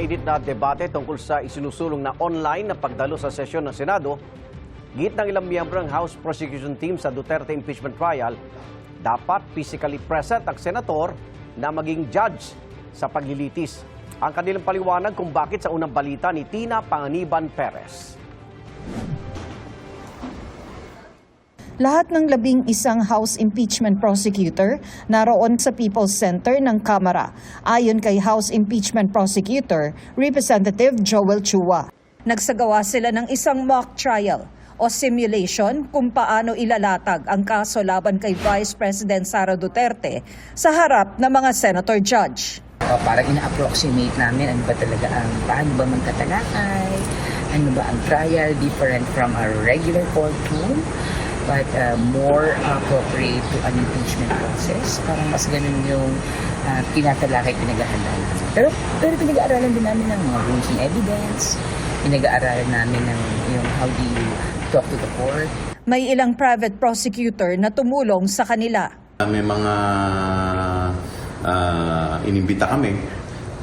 mainit na debate tungkol sa isinusulong na online na pagdalo sa sesyon ng Senado, git ng ilang miyembro ng House Prosecution Team sa Duterte impeachment trial, dapat physically present ang senator na maging judge sa paglilitis. Ang kanilang paliwanag kung bakit sa unang balita ni Tina Panganiban Perez. Lahat ng 11 House Impeachment Prosecutor naroon sa People's Center ng Kamara, ayon kay House Impeachment Prosecutor Representative Joel Chua. Nagsagawa sila ng isang mock trial o simulation kung paano ilalatag ang kaso laban kay Vice President Sara Duterte sa harap ng mga senator judge. Parang ina-approximate namin ano ba talaga paano ba magkatalakay, ano ba ang trial, different from a regular courtroom, but more appropriate to an impeachment process. Parang mas ganun yung tinatalakay, pinag-aaralan namin. Pero pinag-aaralan din namin ng mga rules and evidence, pinag-aaralan namin ng yung how do you talk to the court. May ilang private prosecutor na tumulong sa kanila. May mga inimbita kami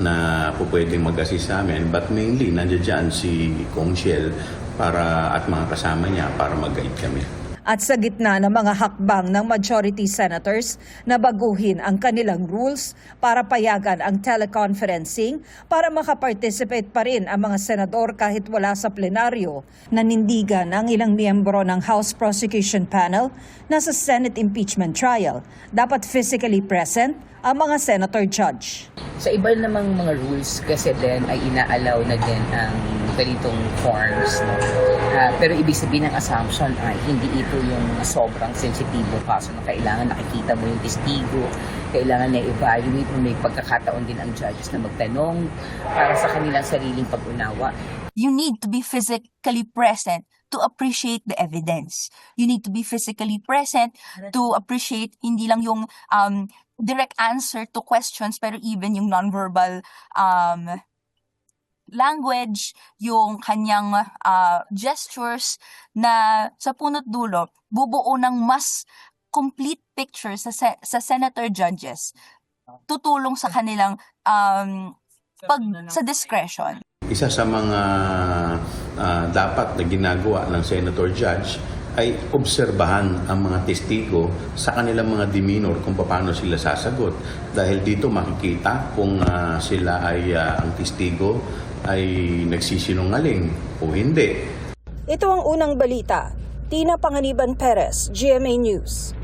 na pwedeng mag-assist sa amin, but mainly nandiyan dyan si Kong Shell at mga kasama niya para mag-guide kami. At sa gitna ng mga hakbang ng majority senators na baguhin ang kanilang rules para payagan ang teleconferencing para makaparticipate pa rin ang mga senador kahit wala sa plenaryo, nanindigan ang ilang miyembro ng House Prosecution Panel na sa Senate impeachment trial dapat physically present ang mga senator judge. Sa iba namang mga rules kasi din ay inaalaw na din ang ganitong forms. No? Pero ibig sabihin ng assumption ay hindi ito yung sobrang sensitibong kaso na kailangan nakikita mo yung testigo, kailangan na evaluate mo, may pagkakataon din ang judges na magtanong para sa kanilang sariling pag-unawa. You need to be physically present to appreciate the evidence. You need to be physically present to appreciate hindi lang yung direct answer to questions, pero even yung nonverbal language, yung kanyang gestures na sa punot dulo, bubuo ng mas complete picture sa senator judges. Tutulong sa kanilang sa discretion. Isa sa mga dapat na ginagawa ng senator judge ay obserbahan ang mga testigo sa kanilang mga demeanor kung paano sila sasagot. Dahil dito makikita kung sila ay ang testigo ay nagsisinungaling o hindi. Ito ang unang balita. Tina Panganiban Perez, GMA News.